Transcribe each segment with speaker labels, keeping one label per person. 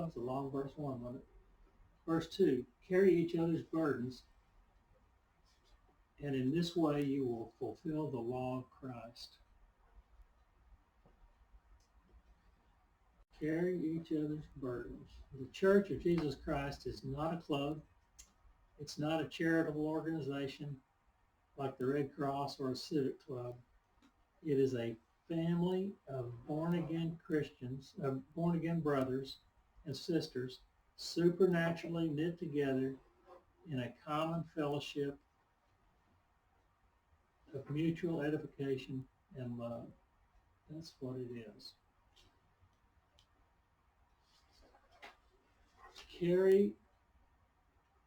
Speaker 1: Well, it's a long verse 1, wasn't it? Verse 2, carry each other's burdens, and in this way you will fulfill the law of Christ. Carry each other's burdens. The Church of Jesus Christ is not a club. It's not a charitable organization like the Red Cross or a civic club. It is a family of born-again Christians, born-again brothers and sisters, supernaturally knit together in a common fellowship of mutual edification and love. That's what it is. Carry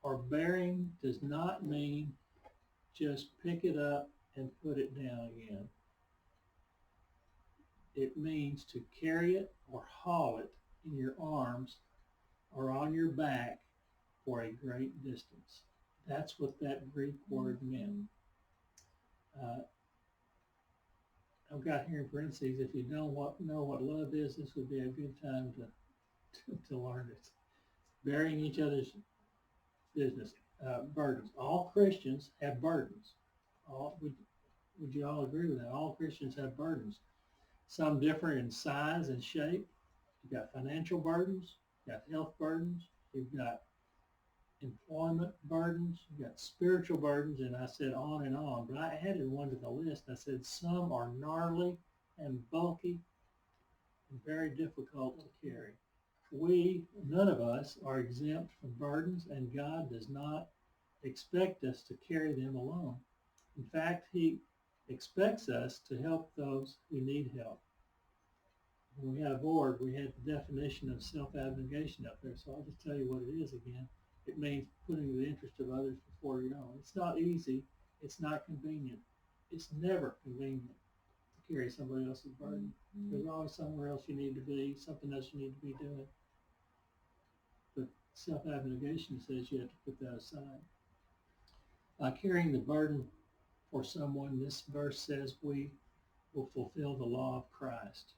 Speaker 1: or bearing does not mean just pick it up and put it down again. It means to carry it or haul it in your arms or on your back for a great distance. That's what that Greek word meant. I've got here in parentheses, if you don't know what love is, this would be a good time to learn it. Bearing each other's burdens. All Christians have burdens. Would you all agree with that? All Christians have burdens. Some differ in size and shape. You've got financial burdens, you've got health burdens, you've got employment burdens, you've got spiritual burdens, and I said on and on. But I added one to the list. I said some are gnarly and bulky and very difficult to carry. None of us are exempt from burdens, and God does not expect us to carry them alone. In fact, He expects us to help those who need help. When we had a board, we had the definition of self-abnegation up there, so I'll just tell you what it is again. It means putting the interest of others before your own. It's not easy. It's not convenient. It's never convenient to carry somebody else's burden. There's always somewhere else you need to be, something else you need to be doing. But self-abnegation says you have to put that aside. By carrying the burden for someone, this verse says we will fulfill the law of Christ.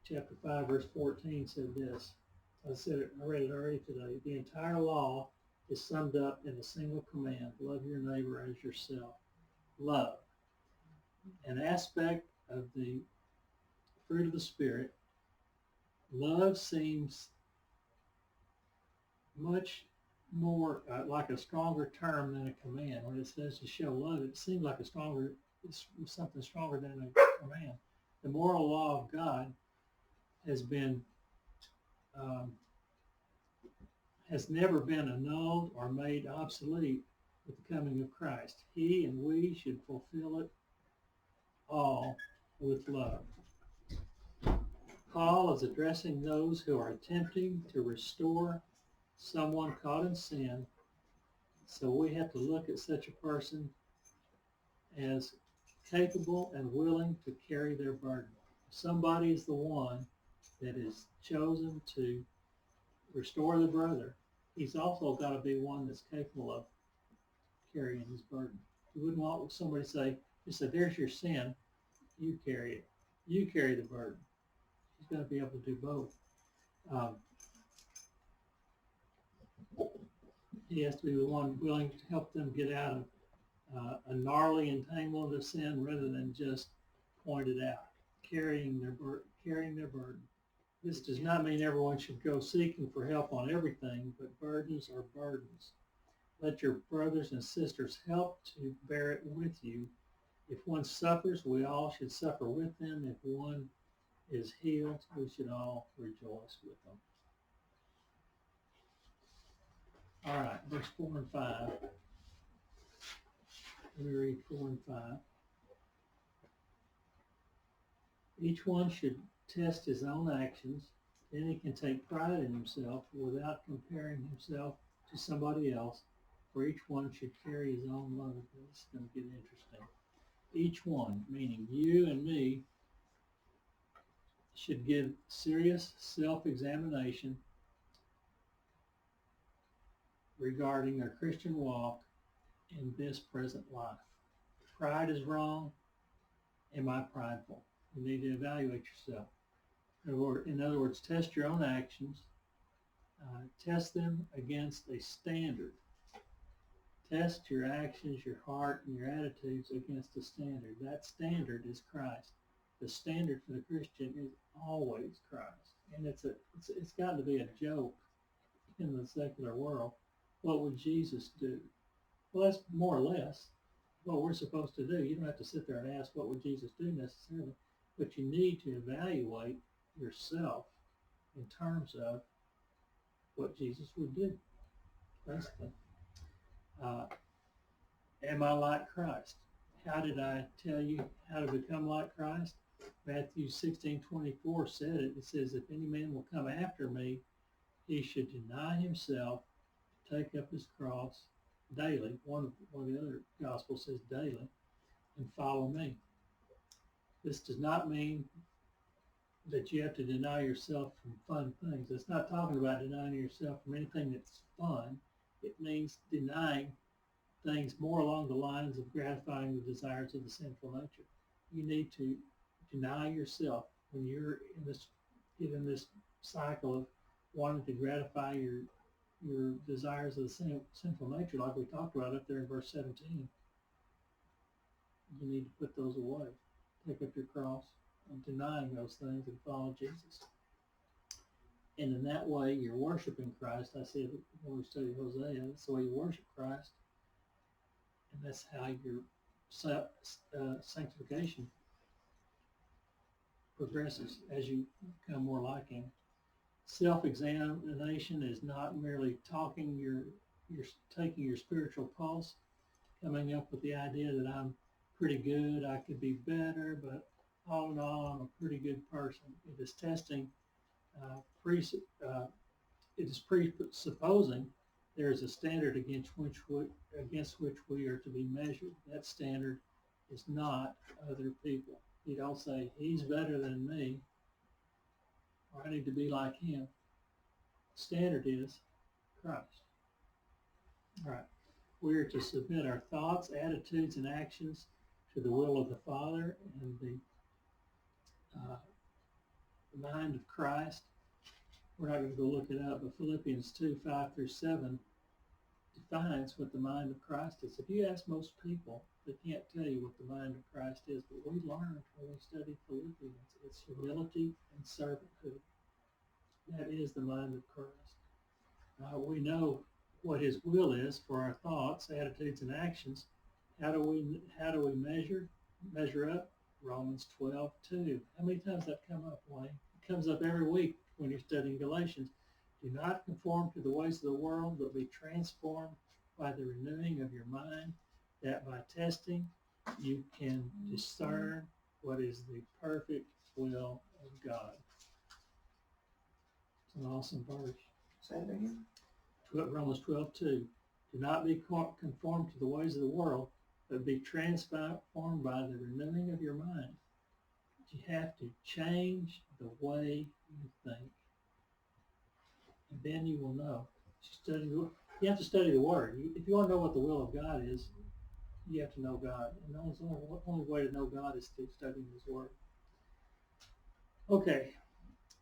Speaker 1: Chapter 5, verse 14 said this. I read it already today. The entire law is summed up in a single command: love your neighbor as yourself. Love. An aspect of the fruit of the Spirit. Love seems much more like a stronger term than a command. When it says to show love, it seems like it's something stronger than a command. The moral law of God has never been annulled or made obsolete with the coming of Christ. He and we should fulfill it all with love. Paul is addressing those who are attempting to restore someone caught in sin, so we have to look at such a person as capable and willing to carry their burden. Somebody is the one that is chosen to restore the brother. He's also got to be one that's capable of carrying his burden. You wouldn't want somebody to say, there's your sin, you carry it. You carry the burden. He's got to be able to do both. He has to be the one willing to help them get out of a gnarly entanglement of sin rather than just point it out, carrying their burden. This does not mean everyone should go seeking for help on everything, but burdens are burdens. Let your brothers and sisters help to bear it with you. If one suffers, we all should suffer with them. If one is healed, we should all rejoice with them. All right, verse 4 and 5. Let me read 4 and 5. Each one should test his own actions, then he can take pride in himself without comparing himself to somebody else, for each one should carry his own load. This is going to get interesting. Each one, meaning you and me, should give serious self-examination regarding our Christian walk in this present life. Pride is wrong. Am I prideful? You need to evaluate yourself. In other words, test your own actions. Test them against a standard. Test your actions, your heart, and your attitudes against a standard. That standard is Christ. The standard for the Christian is always Christ. And it's got to be a joke in the secular world. What would Jesus do? Well, that's more or less what we're supposed to do. You don't have to sit there and ask what would Jesus do necessarily, but you need to evaluate yourself in terms of what Jesus would do. Basically, am I like Christ? How did I tell you how to become like Christ? Matthew 16:24 said it. It says, if any man will come after me, he should deny himself, take up his cross daily. One of the other gospels says daily, and follow me. This does not mean that you have to deny yourself from fun things. It's not talking about denying yourself from anything that's fun. It means denying things more along the lines of gratifying the desires of the sinful nature. You need to deny yourself when you're in this cycle of wanting to gratify your desires of the sinful nature, like we talked about up there in verse 17. You need to put those away. Take up your cross and denying those things and follow Jesus. And in that way, you're worshiping Christ. I said when we studied Hosea, that's the way you worship Christ. And that's how your sanctification progresses as you become more like Him. Self-examination is not merely talking. You're taking your spiritual pulse, coming up with the idea that I'm pretty good, I could be better, but all in all, I'm a pretty good person. It is testing, it is presupposing there is a standard against which we are to be measured. That standard is not other people. You don't say, he's better than me, or I need to be like him. Standard is Christ. All right. We are to submit our thoughts, attitudes, and actions to the will of the Father and the mind of Christ. We're not going to go look it up, but Philippians 2:5-7 defines what the mind of Christ is. If you ask most people, they can't tell you what the mind of Christ is, but we learned when we studied Philippians, it's humility and servanthood. That is the mind of Christ. We know what his will is for our thoughts, attitudes, and actions. How do we measure up? Romans 12:2. How many times that come up, Wayne? It comes up every week when you're studying Galatians. Do not conform to the ways of the world, but be transformed by the renewing of your mind, that by testing you can discern what is the perfect will of God. It's an awesome verse.
Speaker 2: Say it again.
Speaker 1: Romans 12:2. Do not be conformed to the ways of the world, but be transformed by the renewing of your mind. You have to change the way you think. And then you will know. You have to study the Word. If you want to know what the will of God is, you have to know God. And the only way to know God is through studying His Word. Okay,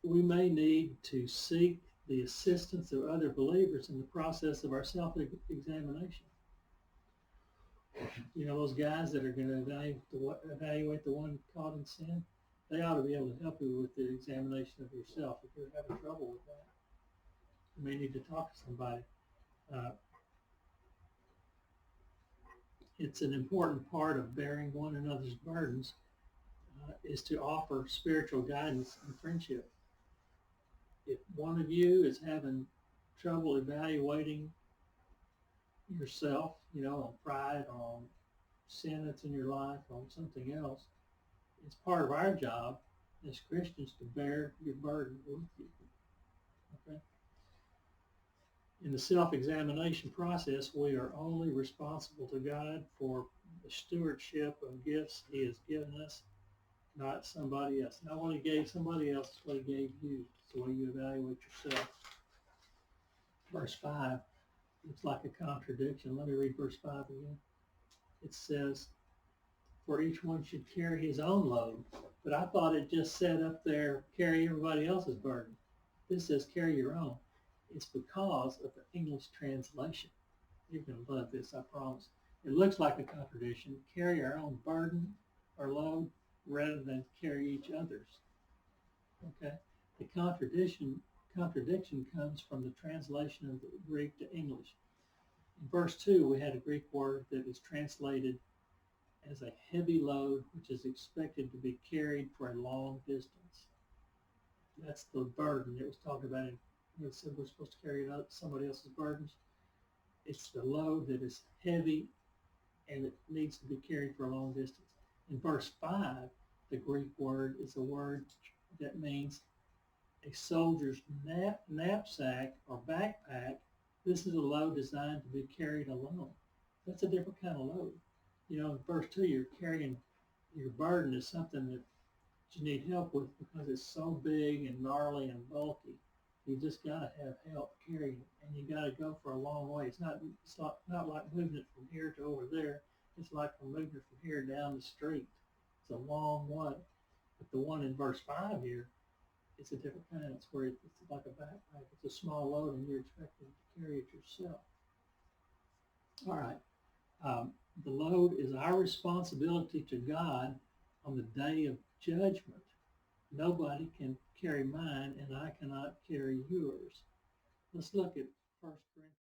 Speaker 1: we may need to seek the assistance of other believers in the process of our self-examination. You know, those guys that are going to evaluate the one caught in sin, they ought to be able to help you with the examination of yourself if you're having trouble with that. You may need to talk to somebody. It's an important part of bearing one another's burdens is to offer spiritual guidance and friendship. If one of you is having trouble evaluating yourself, on pride, on sin that's in your life, on something else, it's part of our job as Christians to bear your burden with you. Okay? In the self-examination process, we are only responsible to God for the stewardship of gifts He has given us, not somebody else. Not what He gave somebody else, is what He gave you. It's the way you evaluate yourself. Verse 5 looks like a contradiction. Let me read verse 5 again. It says, for each one should carry his own load. But I thought it just said up there, carry everybody else's burden. This says carry your own. It's because of the English translation. You're going to love this, I promise. It looks like a contradiction. Carry our own burden or load rather than carry each other's. Okay? The contradiction comes from the translation of the Greek to English. In verse 2, we had a Greek word that is translated as a heavy load, which is expected to be carried for a long distance. That's the burden it was talking about. It said we're supposed to carry out somebody else's burdens. It's the load that is heavy and it needs to be carried for a long distance. In verse 5, the Greek word is a word that means a soldier's knapsack or backpack. This is a load designed to be carried alone. That's a different kind of load. You know, in verse 2, you're carrying your burden is something that you need help with because it's so big and gnarly and bulky. You just got to have help carrying it, and you got to go for a long way. It's not like moving it from here to over there. It's like moving it from here down the street. It's a long way. But the one in verse 5 here, it's a different kind. It's where it's like a backpack. It's a small load, and you're expected to carry it yourself. All right. The load is our responsibility to God on the day of judgment. Nobody can carry mine, and I cannot carry yours. Let's look at 1 Corinthians.